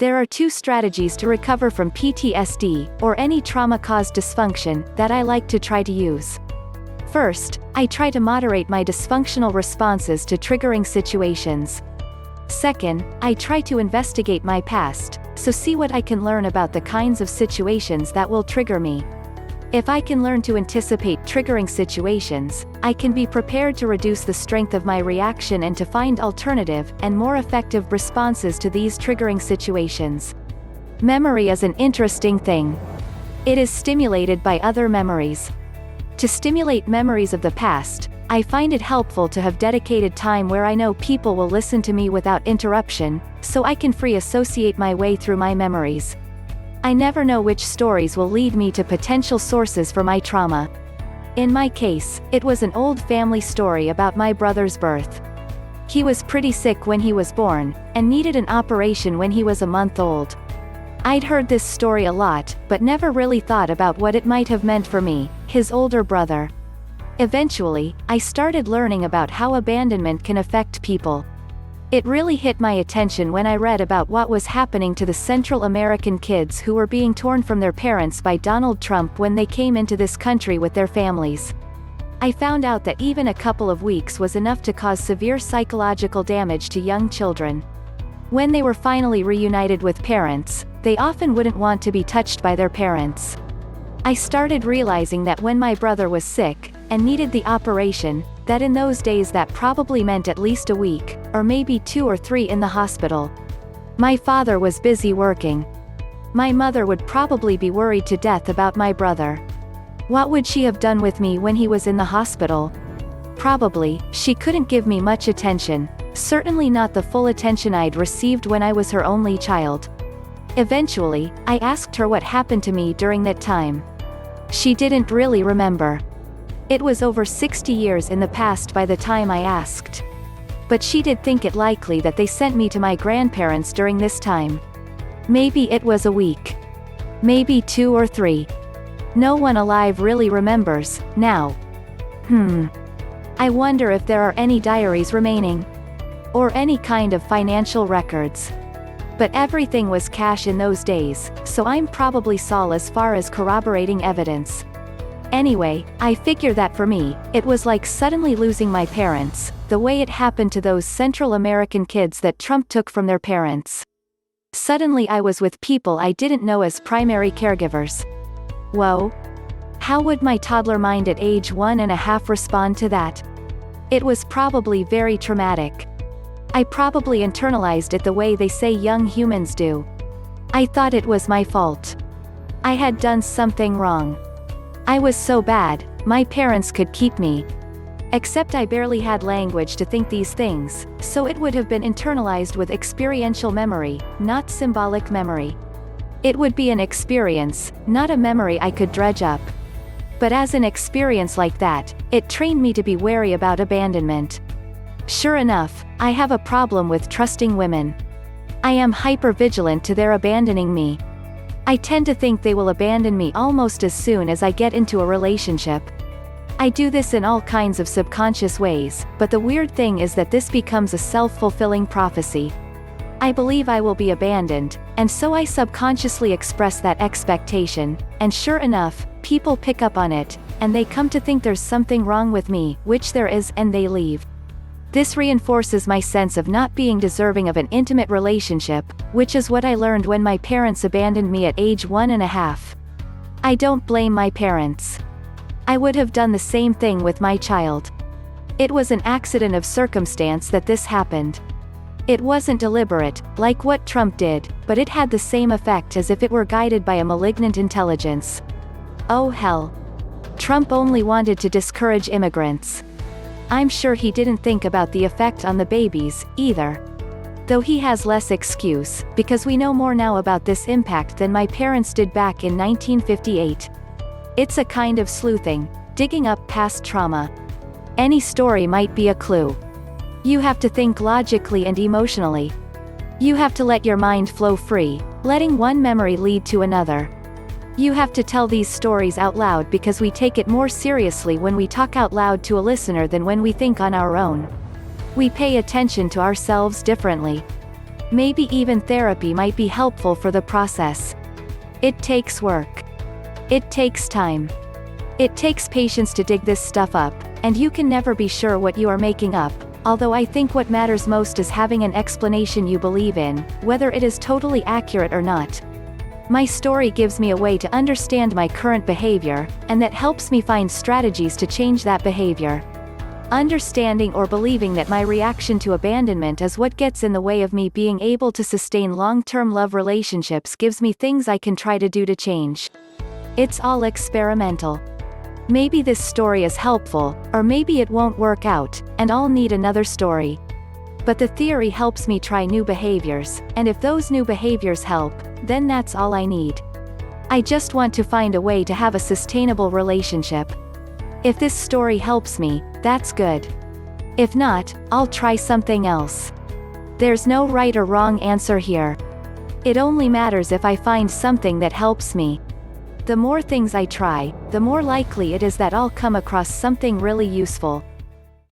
There are two strategies to recover from PTSD, or any trauma-caused dysfunction, that I like to try to use. First, I try to moderate my dysfunctional responses to triggering situations. Second, I try to investigate my past, so see what I can learn about the kinds of situations that will trigger me. If I can learn to anticipate triggering situations, I can be prepared to reduce the strength of my reaction and to find alternative and more effective responses to these triggering situations. Memory is an interesting thing. It is stimulated by other memories. To stimulate memories of the past, I find it helpful to have dedicated time where I know people will listen to me without interruption, so I can free associate my way through my memories. I never know which stories will lead me to potential sources for my trauma. In my case, it was an old family story about my brother's birth. He was pretty sick when he was born, and needed an operation when he was a month old. I'd heard this story a lot, but never really thought about what it might have meant for me, his older brother. Eventually, I started learning about how abandonment can affect people. It really hit my attention when I read about what was happening to the Central American kids who were being torn from their parents by Donald Trump when they came into this country with their families. I found out that even a couple of weeks was enough to cause severe psychological damage to young children. When they were finally reunited with parents, they often wouldn't want to be touched by their parents. I started realizing that when my brother was sick, and needed the operation, that in those days that probably meant at least a week, or maybe 2 or 3 in the hospital. My father was busy working. My mother would probably be worried to death about my brother. What would she have done with me when he was in the hospital? Probably, she couldn't give me much attention, certainly not the full attention I'd received when I was her only child. Eventually, I asked her what happened to me during that time. She didn't really remember. It was over 60 years in the past by the time I asked. But she did think it likely that they sent me to my grandparents during this time. Maybe it was a week. Maybe 2 or 3. No one alive really remembers, now. I wonder if there are any diaries remaining. Or any kind of financial records. But everything was cash in those days, so I'm probably sole as far as corroborating evidence. Anyway, I figure that for me, it was like suddenly losing my parents, the way it happened to those Central American kids that Trump took from their parents. Suddenly I was with people I didn't know as primary caregivers. Whoa. How would my toddler mind at age 1.5 respond to that? It was probably very traumatic. I probably internalized it the way they say young humans do. I thought it was my fault. I had done something wrong. I was so bad, my parents could keep me. Except I barely had language to think these things, so it would have been internalized with experiential memory, not symbolic memory. It would be an experience, not a memory I could dredge up. But as an experience like that, it trained me to be wary about abandonment. Sure enough, I have a problem with trusting women. I am hyper-vigilant to their abandoning me. I tend to think they will abandon me almost as soon as I get into a relationship. I do this in all kinds of subconscious ways, but the weird thing is that this becomes a self-fulfilling prophecy. I believe I will be abandoned, and so I subconsciously express that expectation, and sure enough, people pick up on it, and they come to think there's something wrong with me, which there is, and they leave. This reinforces my sense of not being deserving of an intimate relationship, which is what I learned when my parents abandoned me at age 1.5. I don't blame my parents. I would have done the same thing with my child. It was an accident of circumstance that this happened. It wasn't deliberate, like what Trump did, but it had the same effect as if it were guided by a malignant intelligence. Oh hell. Trump only wanted to discourage immigrants. I'm sure he didn't think about the effect on the babies, either. Though he has less excuse, because we know more now about this impact than my parents did back in 1958. It's a kind of sleuthing, digging up past trauma. Any story might be a clue. You have to think logically and emotionally. You have to let your mind flow free, letting one memory lead to another. You have to tell these stories out loud because we take it more seriously when we talk out loud to a listener than when we think on our own. We pay attention to ourselves differently. Maybe even therapy might be helpful for the process. It takes work. It takes time. It takes patience to dig this stuff up, and you can never be sure what you are making up, although I think what matters most is having an explanation you believe in, whether it is totally accurate or not. My story gives me a way to understand my current behavior, and that helps me find strategies to change that behavior. Understanding or believing that my reaction to abandonment is what gets in the way of me being able to sustain long-term love relationships gives me things I can try to do to change. It's all experimental. Maybe this story is helpful, or maybe it won't work out, and I'll need another story. But the theory helps me try new behaviors, and if those new behaviors help, then that's all I need. I just want to find a way to have a sustainable relationship. If this story helps me, that's good. If not, I'll try something else. There's no right or wrong answer here. It only matters if I find something that helps me. The more things I try, the more likely it is that I'll come across something really useful,